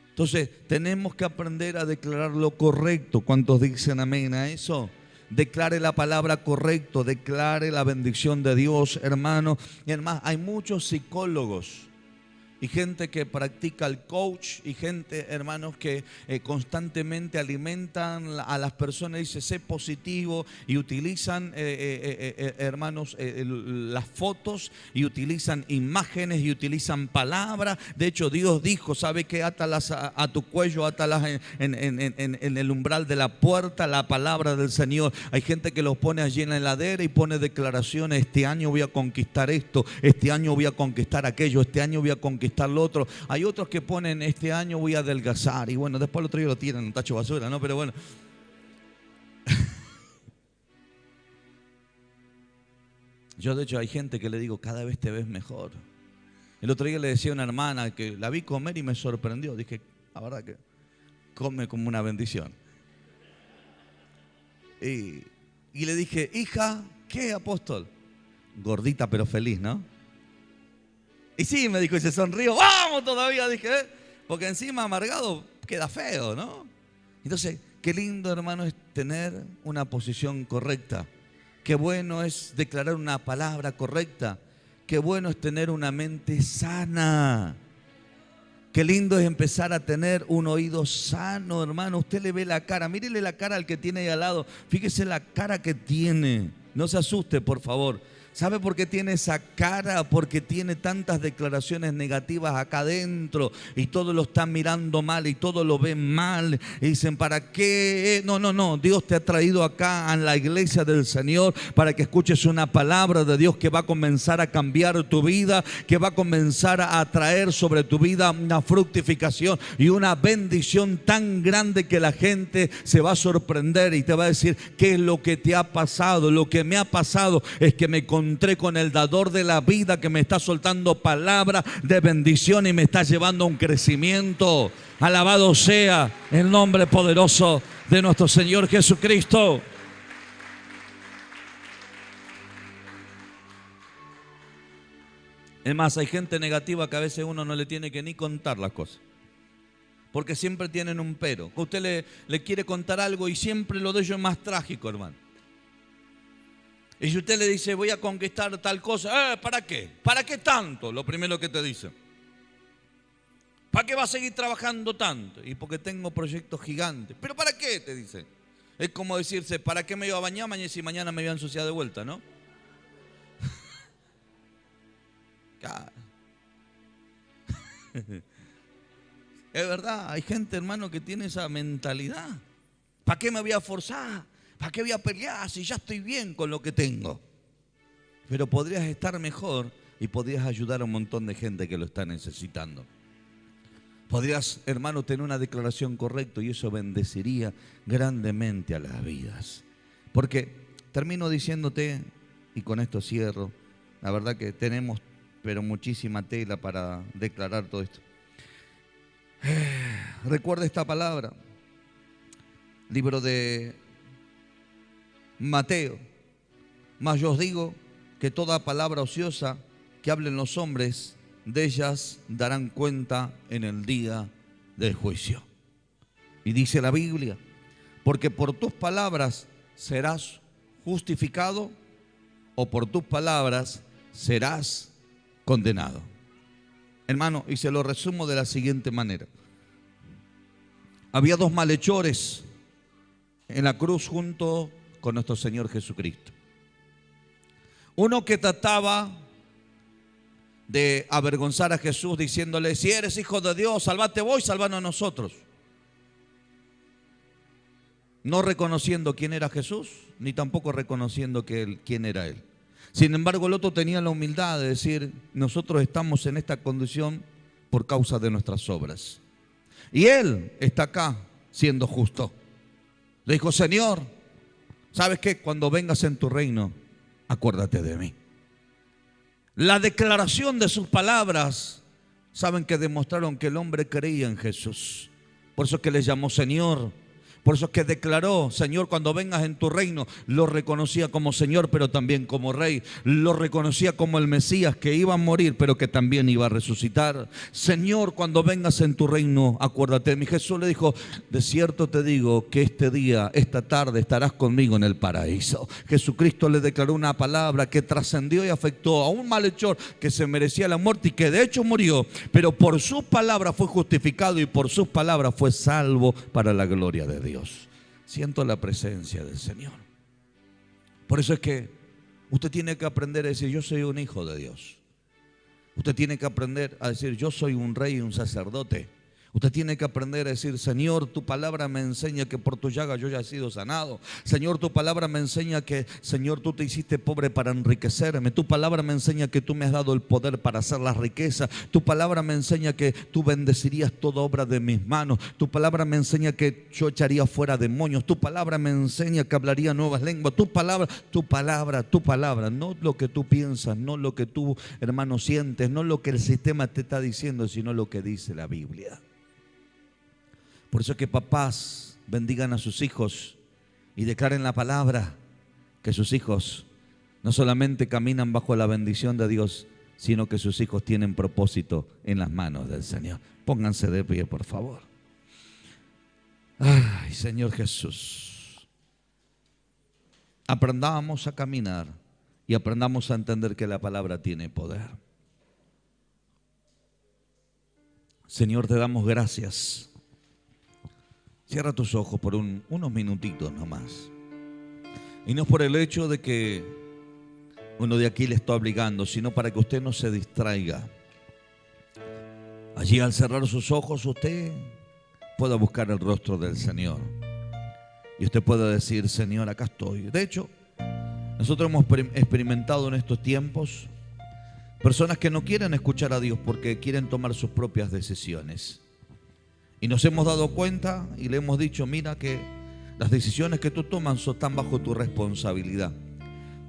Entonces tenemos que aprender a declarar lo correcto. ¿Cuántos dicen amén a eso? Declare la palabra correcto, declare la bendición de Dios, hermano. Y además hay muchos psicólogos y gente que practica el coach, y gente, hermanos, que constantemente alimentan a las personas, dice, sé positivo, y utilizan, hermanos, las fotos, y utilizan imágenes, y utilizan palabras. De hecho, Dios dijo, ¿sabe qué? Átalas a tu cuello, átalas en el umbral de la puerta, la palabra del Señor. Hay gente que los pone allí en la heladera y pone declaraciones, este año voy a conquistar esto, este año voy a conquistar aquello, este año voy a conquistar lo otro. Hay otros que ponen, este año voy a adelgazar, y bueno, después el otro día lo tiran en un tacho de basura, ¿no? Pero bueno. Yo, de hecho, hay gente que le digo, cada vez te ves mejor. El otro día le decía a una hermana que la vi comer y me sorprendió. Dije, la verdad que come como una bendición. Y le dije, hija, ¿qué, apóstol? Gordita pero feliz, ¿no? Y sí, me dijo, y se sonrió. ¡Vamos todavía! Dije, porque encima amargado queda feo, ¿no? Entonces, qué lindo, hermano, es tener una posición correcta. Qué bueno es declarar una palabra correcta. Qué bueno es tener una mente sana. Qué lindo es empezar a tener un oído sano, hermano. Usted le ve la cara, mírele la cara al que tiene ahí al lado. Fíjese la cara que tiene. No se asuste, por favor. ¿Sabe por qué tiene esa cara? Porque tiene tantas declaraciones negativas acá adentro y todos lo están mirando mal y todos lo ven mal y dicen, ¿para qué? No, Dios te ha traído acá a la iglesia del Señor para que escuches una palabra de Dios que va a comenzar a cambiar tu vida, que va a comenzar a traer sobre tu vida una fructificación y una bendición tan grande que la gente se va a sorprender y te va a decir, ¿qué es lo que te ha pasado? Lo que me ha pasado es que me encontré con el dador de la vida que me está soltando palabra de bendición y me está llevando a un crecimiento. Alabado sea el nombre poderoso de nuestro Señor Jesucristo. Es más, hay gente negativa que a veces uno no le tiene que ni contar las cosas, porque siempre tienen un pero. Usted le quiere contar algo y siempre lo de ellos es más trágico, hermano. Y si usted le dice, voy a conquistar tal cosa, ¿para qué? ¿Para qué tanto? Lo primero que te dice. ¿Para qué va a seguir trabajando tanto? Y porque tengo proyectos gigantes. ¿Pero para qué? Te dice. Es como decirse, ¿para qué me iba a bañar si mañana me iba a ensuciar de vuelta, no? Claro. Es verdad, hay gente, hermano, que tiene esa mentalidad. ¿Para qué me voy a forzar? ¿Para qué voy a pelear si ya estoy bien con lo que tengo? Pero podrías estar mejor y podrías ayudar a un montón de gente que lo está necesitando. Podrías, hermano, tener una declaración correcta y eso bendeciría grandemente a las vidas. Porque termino diciéndote, y con esto cierro, la verdad que tenemos pero muchísima tela para declarar todo esto. Recuerda esta palabra, libro de Mateo. Mas yo os digo que toda palabra ociosa que hablen los hombres, de ellas darán cuenta en el día del juicio. Y dice la Biblia, porque por tus palabras serás justificado o por tus palabras serás condenado. Hermano, y se lo resumo de la siguiente manera. Había dos malhechores en la cruz junto con nuestro Señor Jesucristo. Uno que trataba de avergonzar a Jesús diciéndole, si eres hijo de Dios, sálvate vos y sálvanos a nosotros. No reconociendo quién era Jesús, ni tampoco reconociendo quién era Él. Sin embargo, el otro tenía la humildad de decir, nosotros estamos en esta condición por causa de nuestras obras. Y Él está acá siendo justo. Le dijo, Señor, ¿sabes qué? Cuando vengas en tu reino, acuérdate de mí. La declaración de sus palabras, saben que demostraron que el hombre creía en Jesús. Por eso es que le llamó Señor. Por eso es que declaró, Señor, cuando vengas en tu reino, lo reconocía como Señor, pero también como Rey. Lo reconocía como el Mesías que iba a morir, pero que también iba a resucitar. Señor, cuando vengas en tu reino, acuérdate de mí. Jesús le dijo, de cierto te digo que este día, esta tarde, estarás conmigo en el paraíso. Jesucristo le declaró una palabra que trascendió y afectó a un malhechor que se merecía la muerte y que de hecho murió, pero por sus palabras fue justificado y por sus palabras fue salvo para la gloria de Dios. Siento la presencia del Señor. Por eso es que usted tiene que aprender a decir, yo soy un hijo de Dios. Usted tiene que aprender a decir, yo soy un rey y un sacerdote. Usted tiene que aprender a decir, Señor, tu palabra me enseña que por tu llaga yo ya he sido sanado. Señor, tu palabra me enseña que, Señor, tú te hiciste pobre para enriquecerme. Tu palabra me enseña que tú me has dado el poder para hacer las riquezas. Tu palabra me enseña que tú bendecirías toda obra de mis manos. Tu palabra me enseña que yo echaría fuera demonios. Tu palabra me enseña que hablaría nuevas lenguas. Tu palabra, no lo que tú piensas, no lo que tú, hermano, sientes, no lo que el sistema te está diciendo, sino lo que dice la Biblia. Por eso es que papás bendigan a sus hijos y declaren la palabra, que sus hijos no solamente caminan bajo la bendición de Dios, sino que sus hijos tienen propósito en las manos del Señor. Pónganse de pie, por favor. Ay, Señor Jesús, aprendamos a caminar y aprendamos a entender que la palabra tiene poder. Señor, te damos gracias. Cierra tus ojos por unos minutitos nomás. Y no es por el hecho de que uno de aquí le está obligando, sino para que usted no se distraiga. Allí al cerrar sus ojos usted pueda buscar el rostro del Señor. Y usted pueda decir, Señor, acá estoy. De hecho, nosotros hemos experimentado en estos tiempos personas que no quieren escuchar a Dios porque quieren tomar sus propias decisiones. Y nos hemos dado cuenta y le hemos dicho, mira que las decisiones que tú tomas están bajo tu responsabilidad.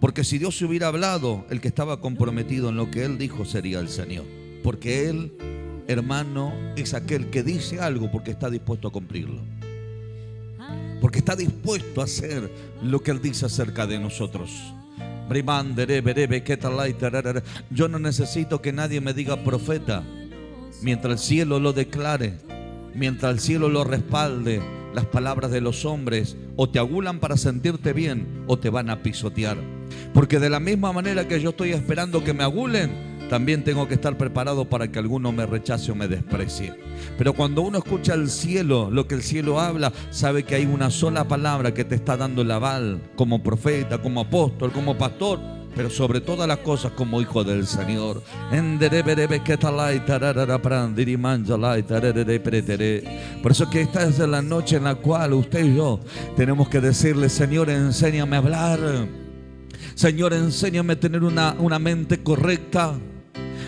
Porque si Dios se hubiera hablado, el que estaba comprometido en lo que Él dijo sería el Señor. Porque Él, hermano, es aquel que dice algo porque está dispuesto a cumplirlo. Porque está dispuesto a hacer lo que Él dice acerca de nosotros. Yo no necesito que nadie me diga profeta. Mientras el cielo lo declare, mientras el cielo lo respalde, las palabras de los hombres o te agulan para sentirte bien o te van a pisotear. Porque de la misma manera que yo estoy esperando que me agulen, también tengo que estar preparado para que alguno me rechace o me desprecie. Pero cuando uno escucha el cielo, lo que el cielo habla, sabe que hay una sola palabra que te está dando el aval como profeta, como apóstol, como pastor, pero sobre todas las cosas como hijo del Señor. Por eso que esta es la noche en la cual usted y yo tenemos que decirle, Señor, enséñame a hablar. Señor, enséñame a tener una mente correcta.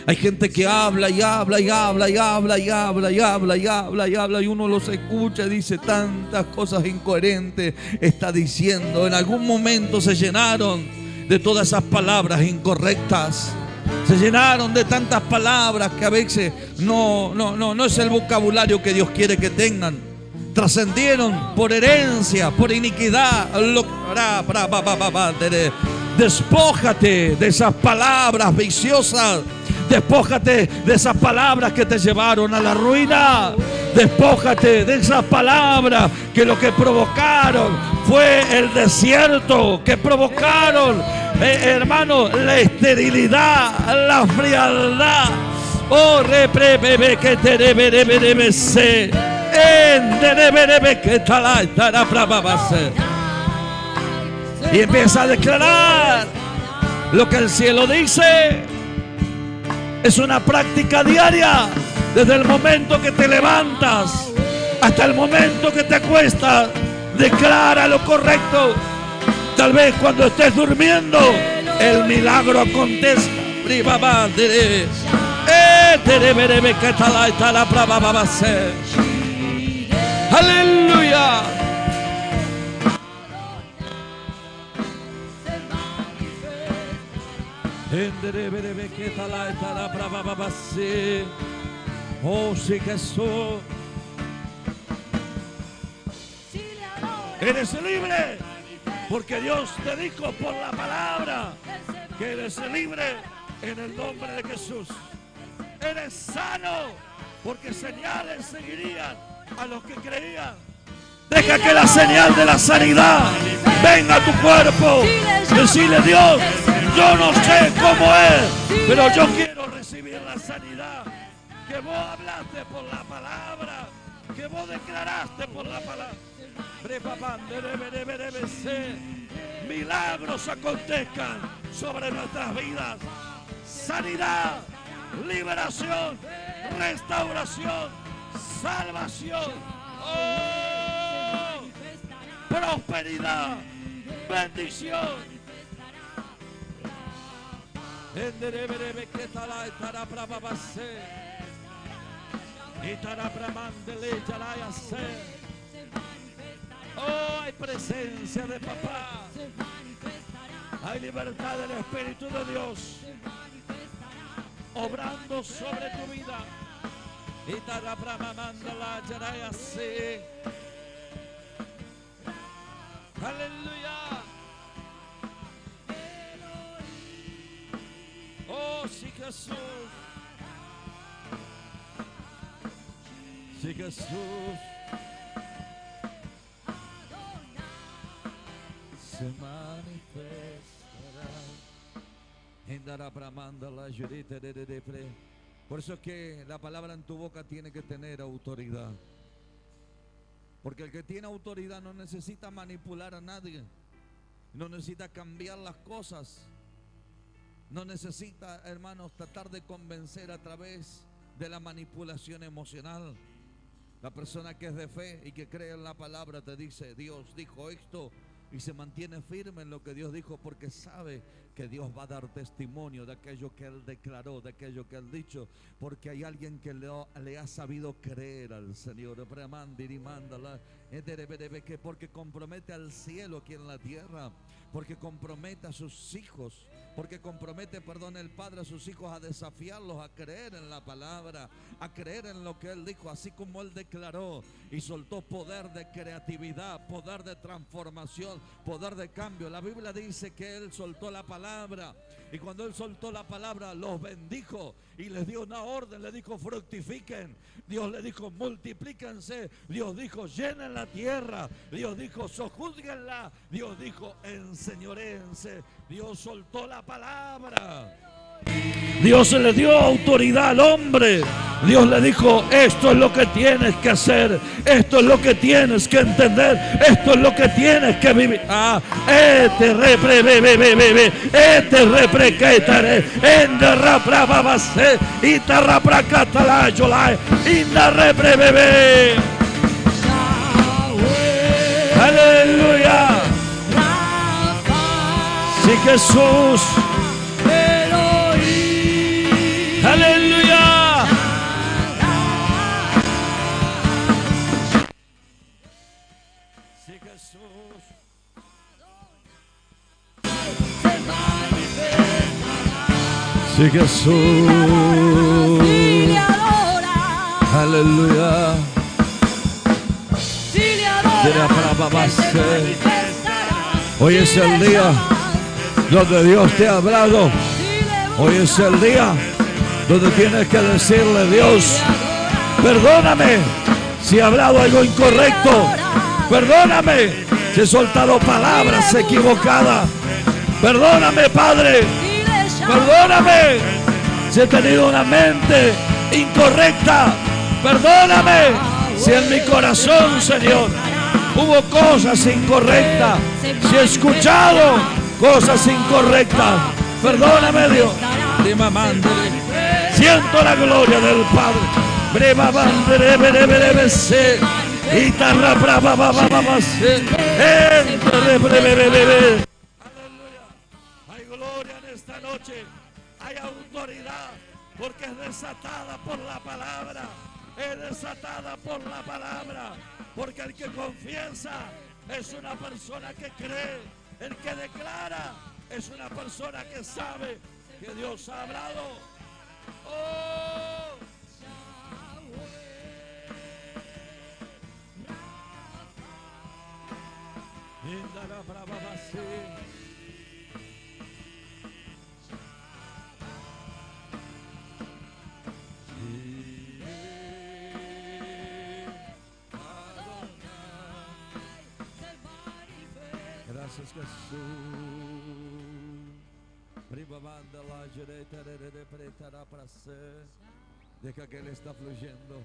Hay gente que habla y habla y habla y habla y habla y habla y habla y habla y uno los escucha y dice tantas cosas incoherentes está diciendo. En algún momento se llenaron de todas esas palabras incorrectas. Se llenaron de tantas palabras que a veces no es el vocabulario que Dios quiere que tengan. Trascendieron por herencia, por iniquidad. Despójate de esas palabras viciosas. Despójate de esas palabras que te llevaron a la ruina. Despójate de esas palabras que lo que provocaron fue el desierto, que provocaron, hermano, la esterilidad, la frialdad. Oh, reprebe que te debe ser. Y empieza a declarar lo que el cielo dice. Es una práctica diaria, desde el momento que te levantas hasta el momento que te acuestas. Declara lo correcto. Tal vez cuando estés durmiendo, el milagro acontezca. Aleluya. Oh, sí, Jesús. Eres libre, porque Dios te dijo por la palabra que eres libre en el nombre de Jesús. Eres sano, porque señales seguirían a los que creían. Deja que la señal de la sanidad venga a tu cuerpo. Decirle, Dios, yo no sé cómo es, pero yo quiero recibir la sanidad que vos hablaste por la palabra, que vos declaraste por la palabra. Milagros acontezcan sobre nuestras vidas. Sanidad, liberación, restauración, salvación. Oh, prosperidad, bendición. Oh, hay presencia de papá. Hay libertad del Espíritu de Dios obrando sobre tu vida. Aleluya. Oh, sí, Jesús. Sí, Jesús. Se manifestará. Por eso es que la palabra en tu boca tiene que tener autoridad. Porque el que tiene autoridad no necesita manipular a nadie. No necesita cambiar las cosas. No necesita, hermanos, tratar de convencer a través de la manipulación emocional. La persona que es de fe y que cree en la palabra te dice, Dios dijo esto, y se mantiene firme en lo que Dios dijo, porque sabe que Dios va a dar testimonio de aquello que Él declaró, de aquello que Él dicho, porque hay alguien que le ha sabido creer al Señor. Que porque compromete al cielo aquí en la tierra, porque compromete a sus hijos, porque compromete, perdón, el Padre a sus hijos a desafiarlos a creer en la palabra, a creer en lo que Él dijo, así como Él declaró y soltó poder de creatividad, poder de transformación, poder de cambio. La Biblia dice que Él soltó la palabra, y cuando Él soltó la palabra los bendijo y les dio una orden, le dijo fructifiquen, Dios le dijo multiplíquense, Dios dijo llenen la tierra, Dios dijo sojúzguenla, Dios dijo enseñoréense. Dios soltó la palabra. Dios le dio autoridad al hombre. Dios le dijo, esto es lo que tienes que hacer, esto es lo que tienes que entender, esto es lo que tienes que vivir. Aleluya. Sí, Jesús. Aleluya. Sí, Jesús. Sí, Jesús. Aleluya. Hoy es el día donde Dios te ha hablado. Hoy es el día donde tienes que decirle, Dios, perdóname si he hablado algo incorrecto, perdóname si he soltado palabras equivocadas, perdóname, Padre, perdóname si he tenido una mente incorrecta, perdóname si en mi corazón, Señor, hubo cosas incorrectas, si he escuchado cosas incorrectas, perdóname, Dios. Siento la gloria del Padre. Hay gloria en esta noche. Hay autoridad porque es desatada por la palabra. Es desatada por la palabra. Porque el que confiesa es una persona que cree. El que declara es una persona que sabe que Dios ha hablado. Oh. Gracias, Jesús. Deja que Él está fluyendo.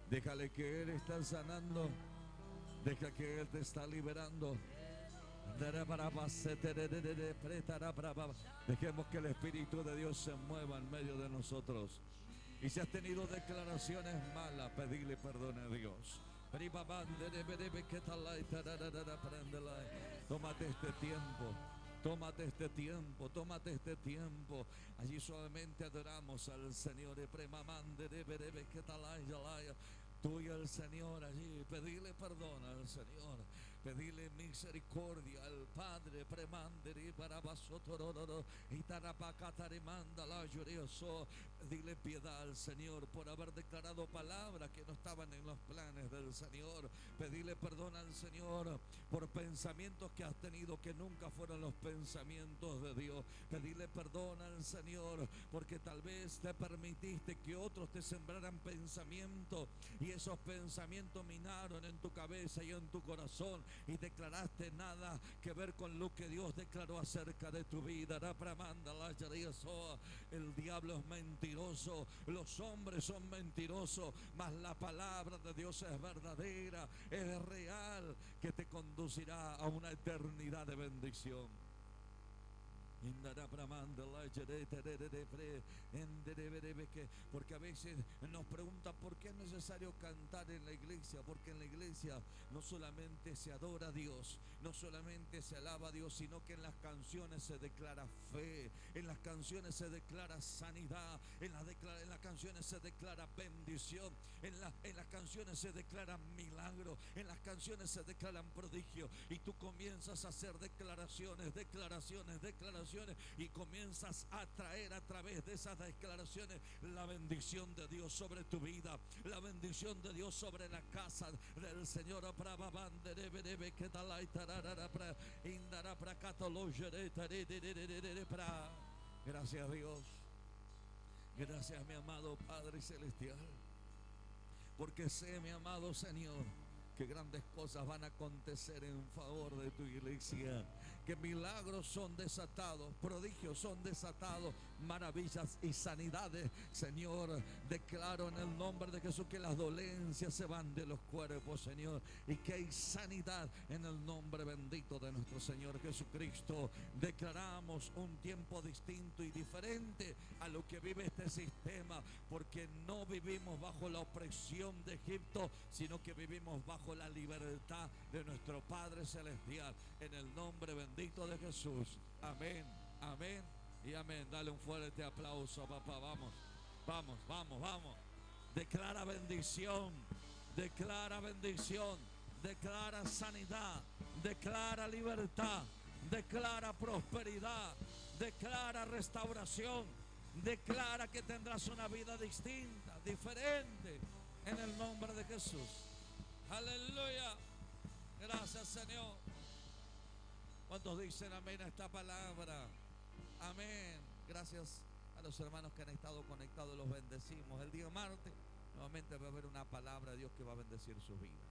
Déjale que Él está sanando. Deja que Él te está liberando. Dejemos que el Espíritu de Dios se mueva en medio de nosotros. Y si has tenido declaraciones malas, pedirle perdón a Dios. Tómate este tiempo. Tómate este tiempo, tómate este tiempo. Allí suavemente adoramos al Señor. Tú y el Señor allí, pedirle perdón al Señor, pedirle misericordia al Padre. Dile piedad al Señor por haber declarado palabras que no estaban en los planes del Señor. Pedirle perdón al Señor por pensamientos que has tenido que nunca fueron los pensamientos de Dios. Pedirle perdón al Señor porque tal vez te permitiste que otros te sembraran pensamientos y esos pensamientos minaron en tu cabeza y en tu corazón y declaraste nada que ver con lo que Dios declaró acerca de tu vida. El diablo es mentiroso, los hombres son mentirosos, mas la palabra de Dios es verdadera, es real, que te conducirá a una eternidad de bendición. Porque a veces nos preguntan por qué es necesario cantar en la iglesia. Porque en la iglesia no solamente se adora a Dios, no solamente se alaba a Dios, sino que en las canciones se declara fe, en las canciones se declara sanidad, en las canciones se declara bendición, en las canciones se declaran milagros, en las canciones se declaran prodigios. Y tú comienzas a hacer declaraciones, y comienzas a traer a través de esas declaraciones la bendición de Dios sobre tu vida, la bendición de Dios sobre la casa del Señor. Gracias, Dios. Gracias, mi amado Padre Celestial, porque sé, mi amado Señor, que grandes cosas van a acontecer en favor de tu iglesia, que milagros son desatados, prodigios son desatados, maravillas y sanidades. Señor, declaro en el nombre de Jesús que las dolencias se van de los cuerpos, Señor, y que hay sanidad en el nombre bendito de nuestro Señor Jesucristo. Declaramos un tiempo distinto y diferente a lo que vive este sistema, porque no vivimos bajo la opresión de Egipto, sino que vivimos bajo la libertad de nuestro Padre Celestial, en el nombre bendito de Jesús. Amén, amén y amén. Dale un fuerte aplauso, papá. Vamos, vamos, vamos, vamos. Declara bendición, declara bendición, declara sanidad, declara libertad, declara prosperidad, declara restauración, declara que tendrás una vida distinta, diferente, en el nombre de Jesús. Aleluya. Gracias, Señor. ¿Cuántos dicen amén a esta palabra? Amén. Gracias a los hermanos que han estado conectados. Los bendecimos. El día martes nuevamente va a haber una palabra de Dios que va a bendecir sus vidas.